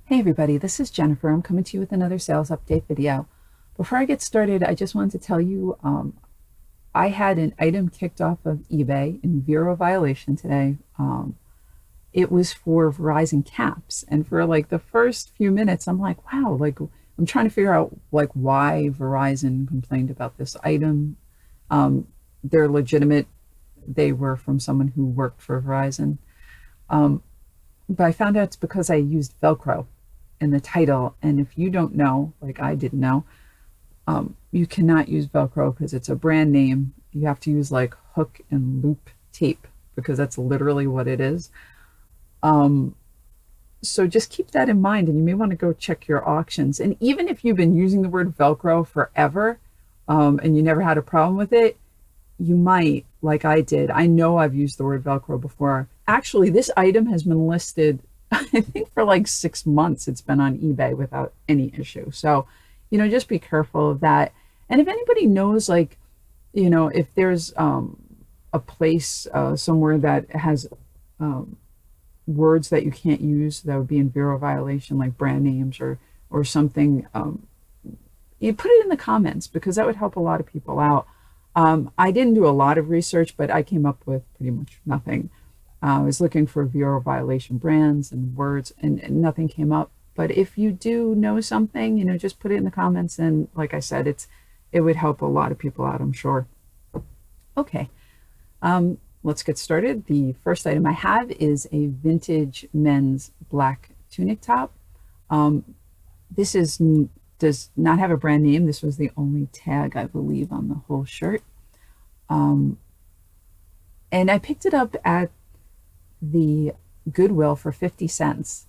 Hey everybody, this is Jennifer. I'm coming to you with another sales update video. Before I get started, I just wanted to tell you I had an item kicked off of eBay in zero violation today. It was for Verizon caps, and for like the first few minutes, I'm like, wow, like I'm trying to figure out like why Verizon complained about this item. They're legitimate. They were from someone who worked for Verizon. Um, but I found out it's because I used Velcro in the title. And if you don't know, like I didn't know, you cannot use Velcro because it's a brand name. You have to use like hook and loop tape because that's literally what it is. Um, so just keep that in mind, and you may want to go check your auctions. And even if you've been using the word Velcro forever, and you never had a problem with it, you might, like I did. I know I've used the word Velcro before. Actually, this item has been listed, I think for like 6 months. It's been on eBay without any issue. So, just be careful of that. And if anybody knows, like, if there's a place somewhere that has um, words that you can't use that would be in bureau violation, like brand names or something, you put it in the comments because that would help a lot of people out. I didn't do a lot of research, but I came up with pretty much nothing. I was looking for bureau violation brands and words, and nothing came up. But if you do know something, just put it in the comments. And like I said, it would help a lot of people out, I'm sure. Okay, let's get started. The first item I have is a vintage men's black tunic top. This does not have a brand name. This was the only tag, I believe, on the whole shirt. And I picked it up at the Goodwill for 50 cents.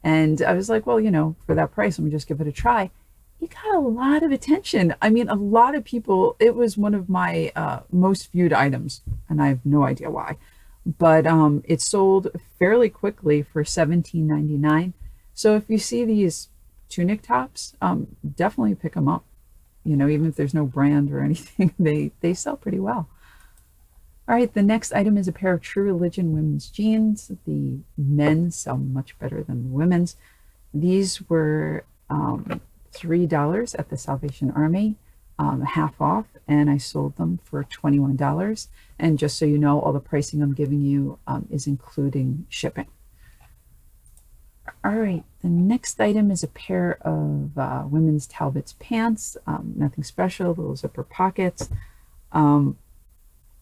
And I was like, well, for that price, let me just give it a try. It got a lot of attention. I mean, a lot of people, it was one of my most viewed items, and I have no idea why. But it sold fairly quickly for $17.99. So if you see these tunic tops, definitely pick them up. Even if there's no brand or anything, they sell pretty well. All right, the next item is a pair of True Religion women's jeans. The men's sell much better than the women's. These were $3 at the Salvation Army, half off, and I sold them for $21. And just so you know, all the pricing I'm giving you is including shipping. All right, the next item is a pair of women's Talbot's pants. Nothing special, little zipper pockets.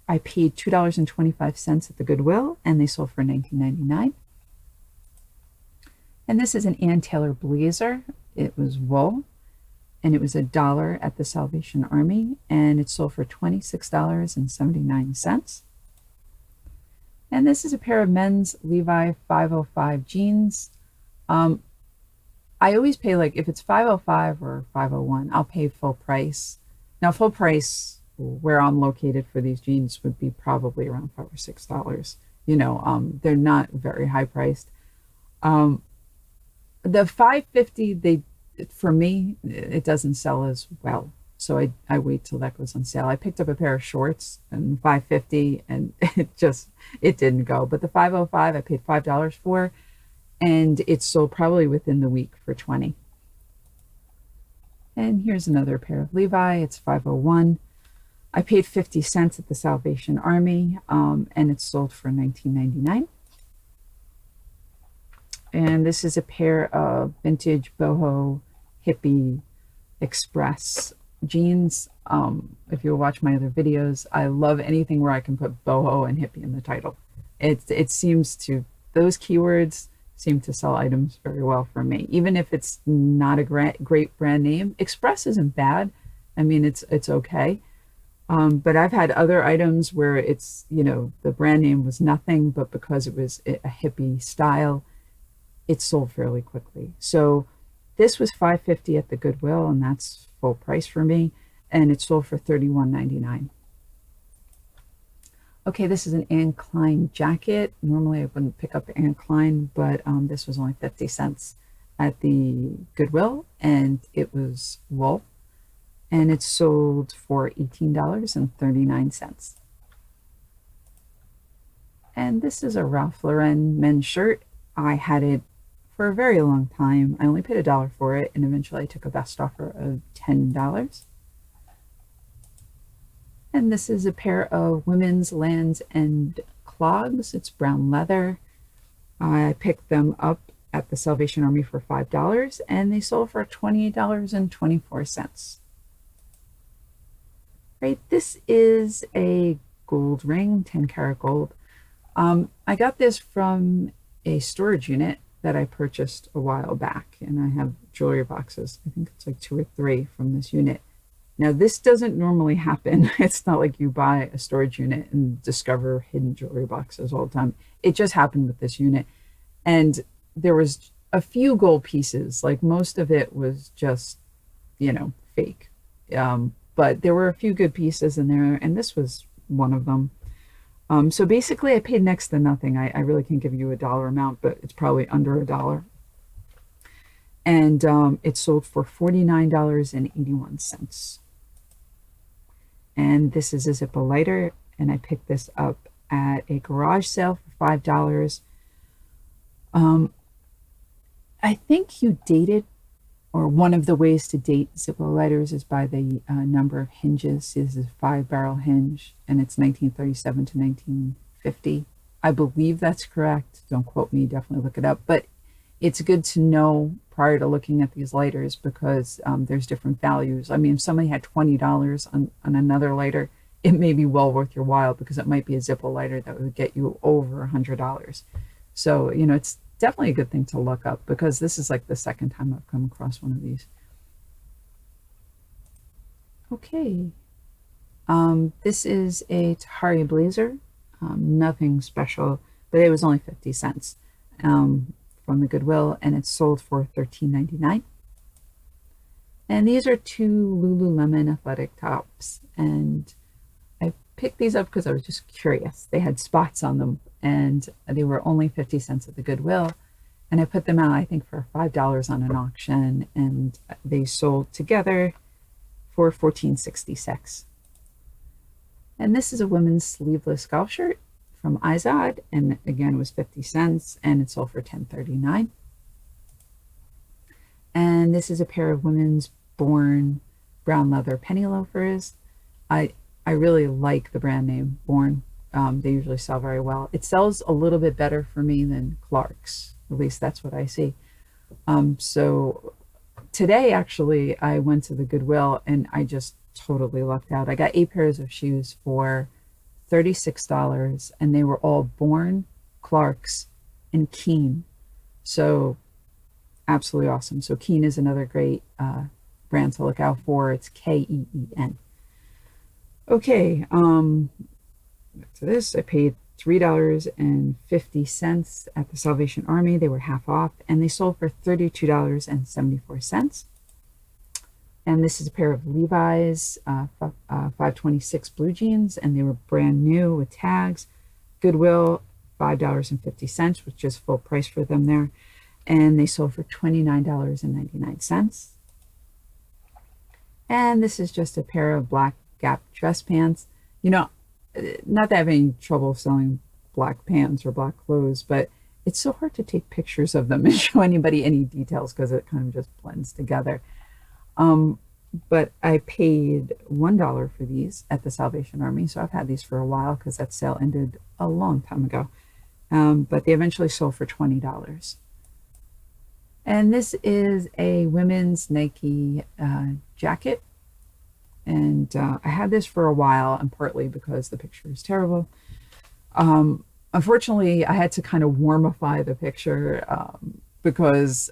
I paid $2.25 at the Goodwill, and they sold for $19.99. And this is an Ann Taylor blazer. It was wool, and it was $1 at the Salvation Army, and it sold for $26.79. And this is a pair of men's Levi 505 jeans. I always pay, like, if it's 505 or 501, I'll pay full price. Now, full price where I'm located for these jeans would be probably around $5 or $6. They're not very high priced. The 550, for me, it doesn't sell as well. So I wait till that goes on sale. I picked up a pair of shorts and 550 and it didn't go. But the 505 I paid $5 for, and it sold probably within the week for 20. And here's another pair of Levi. It's 501. I paid 50 cents at the Salvation Army, and it sold for $19.99. And this is a pair of vintage boho hippie express jeans. If you'll watch my other videos, I love anything where I can put boho and hippie in the title. It seems to, those keywords seem to sell items very well for me. Even if it's not a great brand name, express isn't bad. I mean, it's okay. But I've had other items where it's, the brand name was nothing, but because it was a hippie style, it sold fairly quickly. So this was $5.50 at the Goodwill, and that's full price for me, and it sold for $31.99. Okay, this is an Anne Klein jacket. Normally I wouldn't pick up Anne Klein, but this was only 50 cents at the Goodwill, and it was wool. And it sold for $18.39. And this is a Ralph Lauren men's shirt. I had it for a very long time. I only paid $1 for it, and eventually I took a best offer of $10. And this is a pair of women's Lands' End clogs. It's brown leather. I picked them up at the Salvation Army for $5, and they sold for $28.24. Right, this is a gold ring, 10 karat gold. I got this from a storage unit that I purchased a while back, and I have jewelry boxes. I think it's like 2 or 3 from this unit. Now, this doesn't normally happen. It's not like you buy a storage unit and discover hidden jewelry boxes all the time. It just happened with this unit. And there was a few gold pieces, like most of it was just, fake. But there were a few good pieces in there, and this was one of them. So basically I paid next to nothing. I really can't give you a dollar amount, but it's probably under $1. And it sold for $49.81. And this is a Zippo lighter, and I picked this up at a garage sale for $5. I think you date it, or one of the ways to date Zippo lighters is by the number of hinges. This is a 5-barrel hinge, and it's 1937 to 1950. I believe that's correct. Don't quote me, definitely look it up. But it's good to know prior to looking at these lighters, because there's different values. I mean, if somebody had $20 on another lighter, it may be well worth your while, because it might be a Zippo lighter that would get you over $100. So, it's definitely a good thing to look up, because this is like the second time I've come across one of these. Okay. This is a Tahari blazer. Nothing special, but it was only 50 cents. From the Goodwill, and it's sold for $13.99. And these are 2 Lululemon athletic tops, and I picked these up because I was just curious. They had spots on them, and they were only 50 cents at the Goodwill, and I put them out, I think, for $5 on an auction, and they sold together for $14.66. And this is a women's sleeveless golf shirt from Izod, and again, it was 50 cents, and it sold for $10.39. And this is a pair of women's Born brown leather penny loafers. I really like the brand name Born. They usually sell very well. It sells a little bit better for me than Clark's. At least that's what I see. So today, actually, I went to the Goodwill, and I just totally lucked out. I got 8 pairs of shoes for $36, and they were all Born, Clark's, and Keen. So absolutely awesome. So Keen is another great brand to look out for. It's Keen. Okay, back to this. I paid $3.50 at the Salvation Army. They were half off, and they sold for $32.74. And this is a pair of Levi's 526 blue jeans, and they were brand new with tags. Goodwill, $5.50, which is full price for them there. And they sold for $29.99. And this is just a pair of black Gap dress pants. Not that I have any trouble selling black pants or black clothes, but it's so hard to take pictures of them and show anybody any details, because it kind of just blends together. But I paid $1 for these at the Salvation Army. So I've had these for a while, because that sale ended a long time ago. But they eventually sold for $20. And this is a women's Nike jacket. And I had this for a while, and partly because the picture is terrible. Unfortunately, I had to kind of warmify the picture because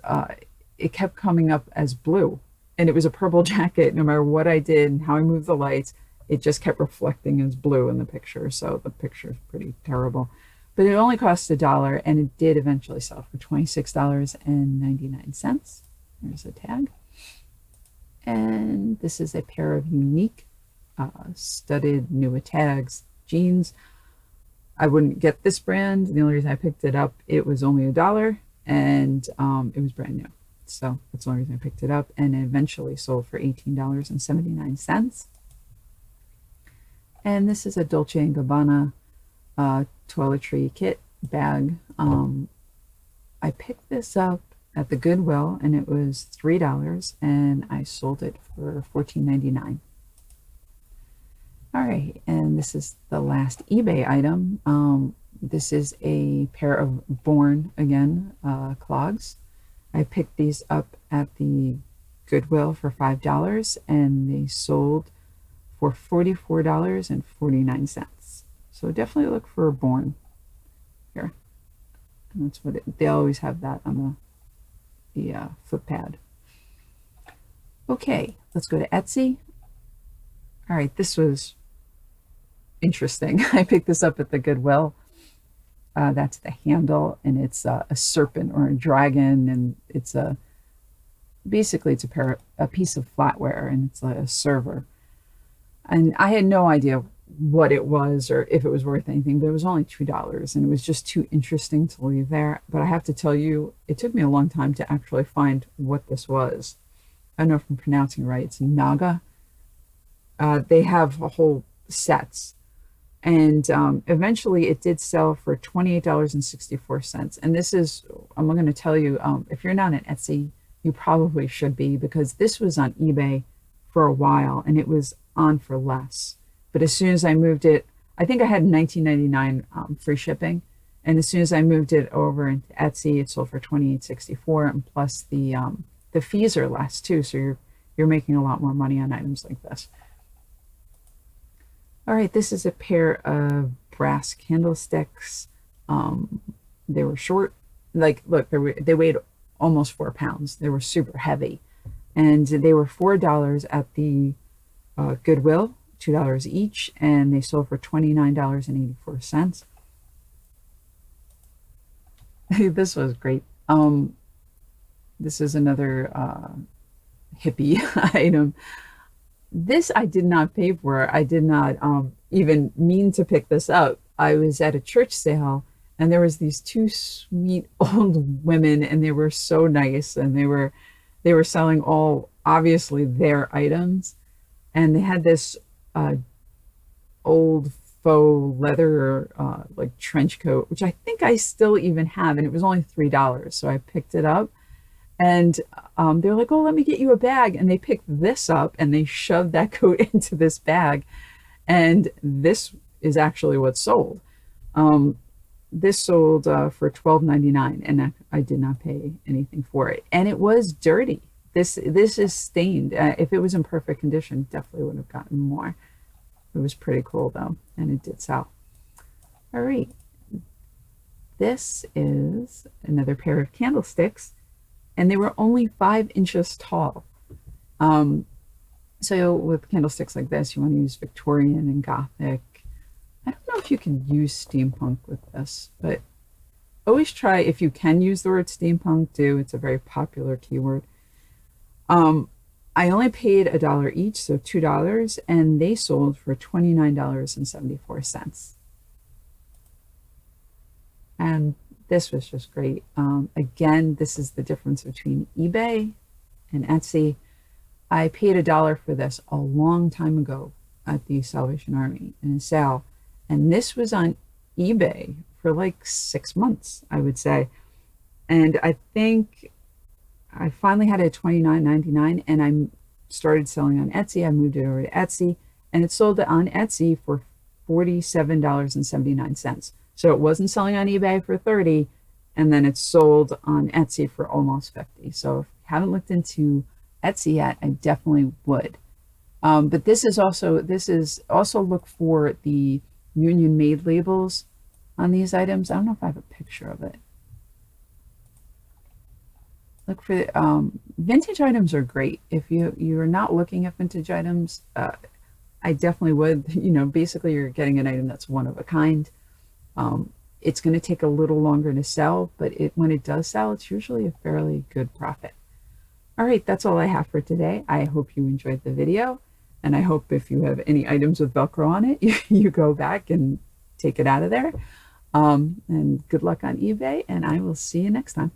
it kept coming up as blue. And it was a purple jacket. No matter what I did and how I moved the lights, it just kept reflecting as blue in the picture. So the picture is pretty terrible. But it only cost $1, and it did eventually sell for $26.99. There's a tag. And this is a pair of unique studded new tags jeans. I wouldn't get this brand. The only reason I picked it up, it was only $1, and it was brand new. So that's the only reason I picked it up, and it eventually sold for $18.79. And this is a Dolce & Gabbana toiletry kit bag. I picked this up at the Goodwill, and it was $3, and I sold it for $14.99. All right, and this is the last eBay item. This is a pair of Born Again clogs. I picked these up at the Goodwill for $5, and they sold for $44.49. So definitely look for Born here. And that's what they always have that on the foot pad. Okay, let's go to Etsy. All right, this was interesting. I picked this up at the Goodwill. That's the handle, and it's a serpent or a dragon, and it's basically it's a piece of flatware, and it's a server. And I had no idea what it was or if it was worth anything, but it was only $2, and it was just too interesting to leave there. But I have to tell you, it took me a long time to actually find what this was. I don't know if I'm pronouncing it right. It's Naga. They have a whole sets. And eventually it did sell for $28.64. And this is, I'm going to tell you, if you're not on Etsy, you probably should be, because this was on eBay for a while and it was on for less. But as soon as I moved it, I think I had $19.99 free shipping. And as soon as I moved it over into Etsy, it sold for $28.64. And plus the fees are less too. So you're making a lot more money on items like this. All right, this is a pair of brass candlesticks. They were short, like, look, they weighed almost 4 pounds. They were super heavy. And they were $4 at the Goodwill, $2 each, and they sold for $29.84. This was great. This is another hippie item. This I did not pay for. I did not even mean to pick this up. I was at a church sale, and there was these two sweet old women, and they were so nice, and they were selling all obviously their items, and they had this old faux leather like trench coat, which I think I still even have, and it was only $3, so I picked it up. And they're like, oh, let me get you a bag. And they picked this up and they shoved that coat into this bag. And this is actually what sold. This sold for $12.99, and I did not pay anything for it. And it was dirty. This is stained. If it was in perfect condition, definitely would have gotten more. It was pretty cool though, and it did sell. All right. This is another pair of candlesticks. And they were only 5 inches tall. So with candlesticks like this, you want to use Victorian and Gothic. I don't know if you can use steampunk with this, but always try, if you can use the word steampunk, do. It's a very popular keyword. I only paid $1 each, so $2, and they sold for $29.74. And this was just great. Again, this is the difference between eBay and Etsy. I paid $1 for this a long time ago at the Salvation Army in a sale. And this was on eBay for like 6 months, I would say. And I think I finally had it at $29.99, and I started selling on Etsy. I moved it over to Etsy, and it sold on Etsy for $47.79. So it wasn't selling on eBay for $30, and then it sold on Etsy for almost $50. So if you haven't looked into Etsy yet, I definitely would. But this is also look for the union made labels on these items. I don't know if I have a picture of it. Look for vintage items are great. If you're not looking at vintage items, I definitely would. You know, basically you're getting an item that's one of a kind. It's going to take a little longer to sell, but when it does sell, it's usually a fairly good profit. All right, that's all I have for today. I hope you enjoyed the video, and I hope if you have any items with Velcro on it, you go back and take it out of there. And good luck on eBay, and I will see you next time.